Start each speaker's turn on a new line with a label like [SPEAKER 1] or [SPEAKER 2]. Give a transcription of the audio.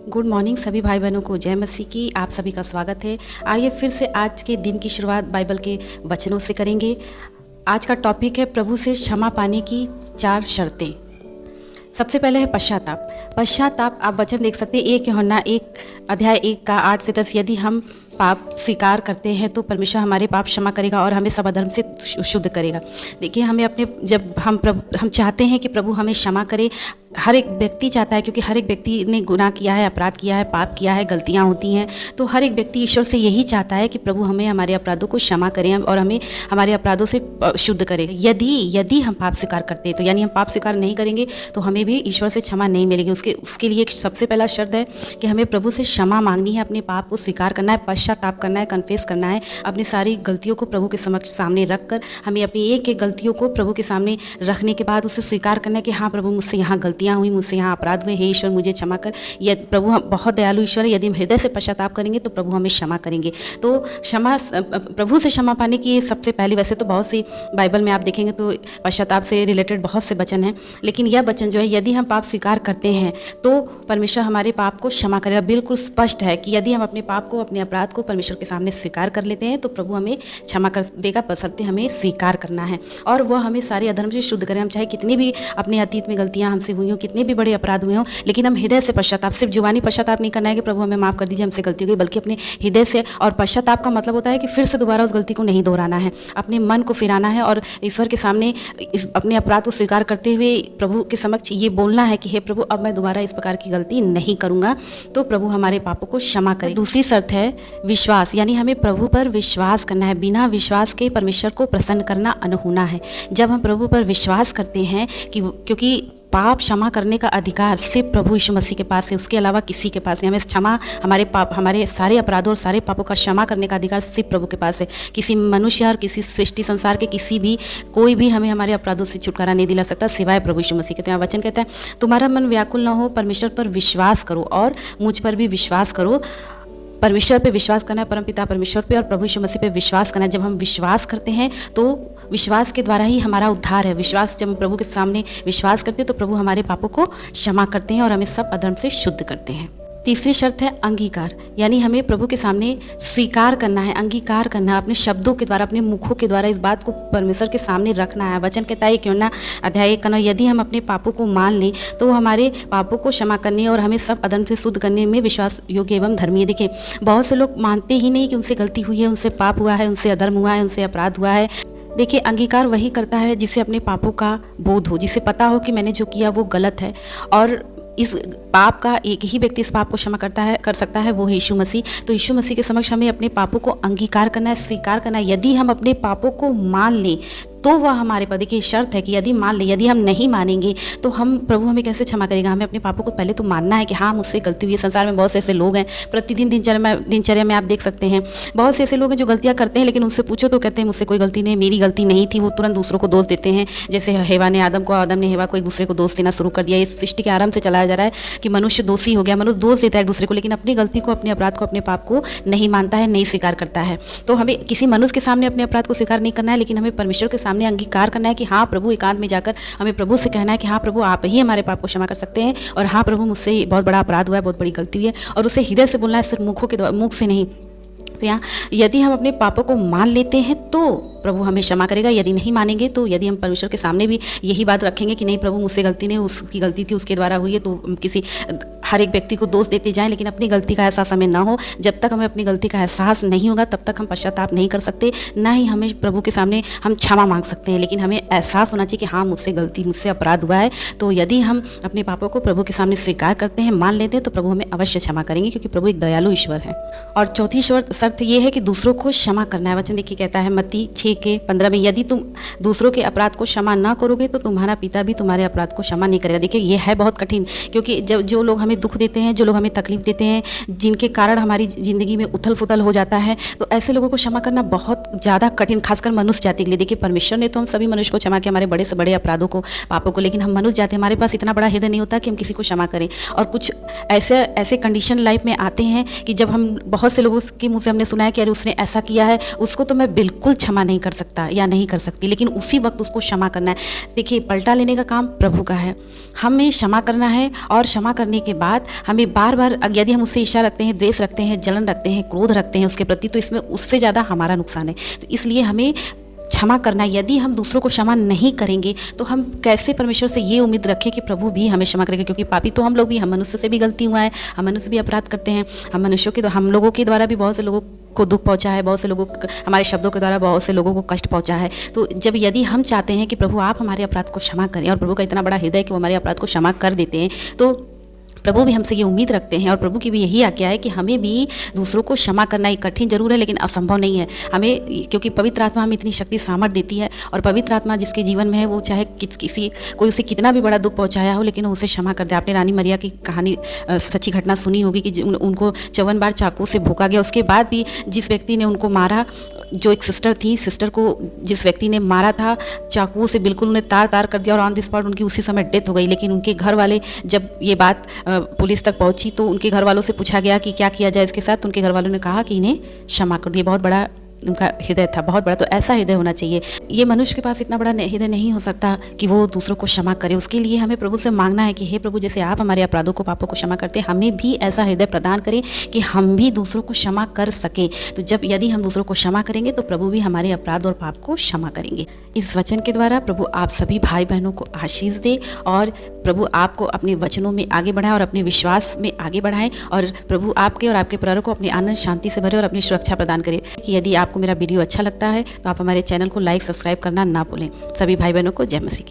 [SPEAKER 1] Good morning सभी भाई बहनों को, जय मसीह की। आप सभी का स्वागत है। आइए फिर से आज के दिन की शुरुआत बाइबल के वचनों से करेंगे। आज का टॉपिक है प्रभु से क्षमा पाने की 4 शर्तें। सबसे पहले है पश्चाताप। पश्चाताप आप वचन देख सकते हैं 1 यूहन्ना 1:1 से 10। यदि हम पाप स्वीकार करते हैं तो परमेश्वर हमारे पाप क्षमा करेगा और हमें सब अधर्म से शुद्ध करेगा। देखिए, हमें अपने जब हम चाहते हैं कि प्रभु हमें क्षमा करे। हर एक व्यक्ति चाहता है, क्योंकि हर एक व्यक्ति ने गुनाह किया है, अपराध किया है, पाप किया है, गलतियां होती हैं। तो हर एक व्यक्ति ईश्वर से यही चाहता है कि प्रभु हमें हमारे अपराधों को क्षमा करें और हमें हमारे अपराधों से शुद्ध करें। यदि हम पाप स्वीकार करते हैं तो यानी हम पाप स्वीकार नहीं करेंगे तो हमें भी ईश्वर से क्षमा नहीं मिलेगी। उसके लिए सबसे पहला शर्त है कि हमें प्रभु से क्षमा मांगनी है, अपने पाप को स्वीकार करना है, पश्चाताप करना है, कन्फेस करना है। अपनी सारी गलतियों को प्रभु के समक्ष सामने रख कर हमें अपनी एक एक गलतियों को प्रभु के सामने रखने के बाद उसे स्वीकार करना है कि हाँ प्रभु, मुझसे यहाँ गलतियाँ हुई, मुझसे यहाँ अपराध हुए, हे ईश्वर मुझे क्षमा कर। प्रभु हम बहुत दयालु ईश्वर है। यदि हम हृदय से पश्चाताप करेंगे तो प्रभु हमें क्षमा करेंगे। तो प्रभु से क्षमा पाने की सबसे पहली, वैसे तो बहुत सी बाइबल में आप देखेंगे तो पश्चाताप से रिलेटेड बहुत से वचन हैं, लेकिन यह वचन जो है, यदि हम पाप स्वीकार करते हैं तो परमेश्वर हमारे पाप को क्षमा करेगा। बिल्कुल स्पष्ट है कि यदि हम अपने पाप को, अपने अपराध को परमेश्वर के सामने स्वीकार कर लेते हैं तो प्रभु हमें क्षमा कर देगा, बशर्ते हमें स्वीकार करना है और वह हमें सारे अधर्म से शुद्ध करें। हम चाहे कितनी भी अपने अतीत में गलतियां हमसे हुई हों, कितने भी बड़े अपराध हुए हों, लेकिन हम हृदय से पश्चाताप, सिर्फ जुबानी पश्चाताप नहीं करना है कि प्रभु हमें माफ़ कर दीजिए, हमसे गलती हो गई, बल्कि अपने हृदय से। और पश्चाताप का मतलब होता है कि फिर से दोबारा उस गलती को नहीं दोहराना है, अपने मन को फिराना है और ईश्वर के सामने अपने अपराध को स्वीकार करते हुए प्रभु के समक्ष ये बोलना है कि हे प्रभु, अब मैं दोबारा इस प्रकार की गलती नहीं करूँगा। तो प्रभु हमारे पापों को क्षमा करे। दूसरी शर्त है विश्वास, यानी हमें प्रभु पर विश्वास करना है। बिना विश्वास के परमेश्वर को प्रसन्न करना अनहोना है। जब हम प्रभु पर विश्वास करते हैं क्योंकि पाप क्षमा करने का अधिकार सिर्फ प्रभु यीशु मसीह के पास है, उसके अलावा किसी के पास नहीं। हमें क्षमा, हमारे सारे अपराधों और सारे पापों का क्षमा करने का अधिकार सिर्फ प्रभु के पास है। किसी मनुष्य और किसी सृष्टि संसार के कोई भी हमें हमारे अपराधों से छुटकारा नहीं दिला सकता सिवाय प्रभु यीशु मसीह के। तो यहाँ वचन कहता है, तुम्हारा मन व्याकुल न हो, परमेश्वर पर विश्वास करो और मुझ पर भी विश्वास करो। परमेश्वर पे विश्वास करना है, परमपिता परमेश्वर पे और प्रभु यीशु मसीह पे विश्वास करना है। जब हम विश्वास करते हैं तो विश्वास के द्वारा ही हमारा उद्धार है। विश्वास, जब हम प्रभु के सामने विश्वास करते हैं तो प्रभु हमारे पापों को क्षमा करते हैं और हमें सब अधर्म से शुद्ध करते हैं। तीसरी शर्त है अंगीकार, यानी हमें प्रभु के सामने स्वीकार करना है, अंगीकार करना है, अपने शब्दों के द्वारा, अपने मुखों के द्वारा इस बात को परमेश्वर के सामने रखना है। वचन कहता है क्यों ना अध्याय 1 यदि हम अपने पापों को मान लें तो हमारे पापों को क्षमा करने और हमें सब अधर्म से शुद्ध करने में विश्वास योग्य एवं धर्मीय। देखिए, बहुत से लोग मानते ही नहीं कि उनसे गलती हुई है, उनसे पाप हुआ है, उनसे अधर्म हुआ है, उनसे अपराध हुआ है। देखिए, अंगीकार वही करता है जिसे अपने पापों का बोध हो, जिसे पता हो कि मैंने जो किया वो गलत है और इस पाप का एक ही व्यक्ति इस पाप को क्षमा कर सकता है, वो है यीशु मसीह। तो यीशु मसीह के समक्ष हमें अपने पापों को अंगीकार करना है, स्वीकार करना है। यदि हम अपने पापों को मान लें तो वह हमारे पर, देखिए शर्त है कि यदि मान ले, यदि हम नहीं मानेंगे तो हम प्रभु हमें कैसे क्षमा करेगा। हमें अपने पापों को पहले तो मानना है कि हाँ मुझसे गलती हुई है। संसार में बहुत से ऐसे लोग हैं, प्रतिदिन दिनचर्या में आप देख सकते हैं, बहुत से ऐसे लोग हैं जो गलतियां करते हैं, लेकिन उनसे पूछो तो कहते हैं मुझसे कोई गलती नहीं, मेरी गलती नहीं थी। वो तुरंत दूसरों को दोष देते हैं, जैसे हेवा ने आदम ने हेवा को एक दूसरे को दोष देना शुरू कर दिया। इस सृष्टि के आरंभ से चलाया जा रहा है कि मनुष्य दोषी हो गया, मनुष्य दोष देता है एक दूसरे को, लेकिन अपनी गलती को, अपने अपराध को, अपने पाप को नहीं मानता है, नहीं स्वीकार करता है। तो हमें किसी मनुष्य के सामने अपने अपराध को स्वीकार नहीं करना है, लेकिन हमें परमेश्वर के सामने अंगीकार करना है कि हाँ प्रभु, एकांत में जाकर हमें प्रभु से कहना है कि हाँ प्रभु, आप ही हमारे पाप को क्षमा कर सकते हैं और हाँ प्रभु, मुझसे बहुत बड़ा अपराध हुआ है, बहुत बड़ी गलती हुई है, और उसे हृदय से बोलना है, सिर्फ मुख से नहीं। तो यहाँ यदि हम अपने पापों को मान लेते हैं तो प्रभु हमें क्षमा करेगा। यदि नहीं मानेंगे तो, यदि हम परमेश्वर के सामने भी यही बात रखेंगे कि नहीं प्रभु, मुझसे गलती नहीं, उसकी गलती थी, उसके द्वारा हुई है, तो हर एक व्यक्ति को दोष देते जाएं, लेकिन अपनी गलती का एहसास हमें ना हो। जब तक हमें अपनी गलती का एहसास नहीं होगा तब तक हम पश्चाताप नहीं कर सकते, ना ही हमें प्रभु के सामने हम क्षमा मांग सकते हैं। लेकिन हमें एहसास होना चाहिए कि हाँ मुझसे अपराध हुआ है। तो यदि हम अपने पापों को प्रभु के सामने स्वीकार करते हैं, मान लेते हैं, तो प्रभु हमें अवश्य क्षमा करेंगे, क्योंकि प्रभु एक दयालु ईश्वर है। और चौथी शर्त यह है कि दूसरों को क्षमा करना है। वचन देखिए कहता है मत्ती 6:15 में, यदि तुम दूसरों के अपराध को क्षमा ना करोगे तो तुम्हारा पिता भी तुम्हारे अपराध को क्षमा नहीं करेगा। देखिए, यह है बहुत कठिन, क्योंकि जो लोग हमें दुख देते हैं, जो लोग हमें तकलीफ देते हैं, जिनके कारण हमारी ज़िंदगी में उथल पुथल हो जाता है, तो ऐसे लोगों को क्षमा करना बहुत ज़्यादा कठिन, खासकर मनुष्य जाति के लिए। देखिए, परमेश्वर ने तो हम सभी मनुष्य को क्षमा किया, हमारे बड़े से बड़े अपराधों को, पापों को, लेकिन हम मनुष्य जाति, हमारे पास इतना बड़ा हृदय नहीं होता कि हम किसी को क्षमा करें। और कुछ ऐसे कंडीशन लाइफ में आते हैं कि जब हम, बहुत से लोगों के मुँह से हमने सुना है कि अरे उसने ऐसा किया है, उसको तो मैं बिल्कुल क्षमा नहीं कर सकता या नहीं कर सकती, लेकिन उसी वक्त उसको क्षमा करना है। देखिए, पलटा लेने का काम प्रभु का है, हमें क्षमा करना है और क्षमा करने के बाद हमें बार बार यदि हम उससे ईर्ष्या रखते हैं, द्वेष रखते हैं, जलन रखते हैं, क्रोध रखते हैं उसके प्रति, तो इसमें उससे ज़्यादा हमारा नुकसान है। तो इसलिए हमें क्षमा करना, यदि हम दूसरों को क्षमा नहीं करेंगे तो हम कैसे परमेश्वर से ये उम्मीद रखें कि प्रभु भी हमें क्षमा करेंगे, क्योंकि पापी तो हम लोग भी, हम मनुष्य से भी गलती हुआ है, हम मनुष्य भी अपराध करते हैं, हम लोगों के द्वारा भी बहुत से लोगों को दुख पहुंचा है, बहुत से लोगों को हमारे शब्दों के द्वारा बहुत से लोगों को कष्ट पहुंचा है। तो जब यदि हम चाहते हैं कि प्रभु आप हमारे अपराध को क्षमा करें, और प्रभु का इतना बड़ा हृदय कि वो हमारे अपराध को क्षमा कर देते हैं, तो प्रभु भी हमसे ये उम्मीद रखते हैं, और प्रभु की भी यही आज्ञा है कि हमें भी दूसरों को क्षमा करना ही कठिन जरूर है लेकिन असंभव नहीं है हमें, क्योंकि पवित्र आत्मा हमें इतनी शक्ति सामर्थ देती है, और पवित्र आत्मा जिसके जीवन में है वो चाहे कोई उसे कितना भी बड़ा दुख पहुंचाया हो लेकिन वो उसे क्षमा कर दे। आपने रानी मरिया की कहानी, सच्ची घटना सुनी होगी कि उनको 54 बार चाकू से भोंका गया, उसके बाद भी जिस व्यक्ति ने उनको मारा, जो एक सिस्टर थी, सिस्टर को जिस व्यक्ति ने मारा था चाकू से बिल्कुल उन्हें तार तार कर दिया और ऑन द स्पॉट उनकी उसी समय डेथ हो गई। लेकिन उनके घर वाले, जब ये बात पुलिस तक पहुंची तो उनके घर वालों से पूछा गया कि क्या किया जाए इसके साथ, तो उनके घर वालों ने कहा कि इन्हें क्षमा कर दिए। बहुत बड़ा उनका हृदय था, बहुत बड़ा। तो ऐसा हृदय होना चाहिए। ये मनुष्य के पास इतना बड़ा हृदय नहीं हो सकता कि वो दूसरों को क्षमा करे। उसके लिए हमें प्रभु से मांगना है कि हे प्रभु, जैसे आप हमारे अपराधों को, पापों को क्षमा करते हैं, हमें भी ऐसा हृदय प्रदान करें कि हम भी दूसरों को क्षमा कर सकें। तो यदि हम दूसरों को क्षमा करेंगे तो प्रभु भी हमारे अपराध और पाप को क्षमा करेंगे। इस वचन के द्वारा प्रभु आप सभी भाई बहनों को आशीष दे, और प्रभु आपको अपने वचनों में आगे बढ़ाएं और अपने विश्वास में आगे बढ़ाएं, और प्रभु आपके और आपके परिवार को अपनी आनंद शांति से भरे और अपनी सुरक्षा प्रदान करे। कि यदि आपको मेरा वीडियो अच्छा लगता है तो आप हमारे चैनल को लाइक, सब्सक्राइब करना ना भूलें। सभी भाई बहनों को जय मसीह।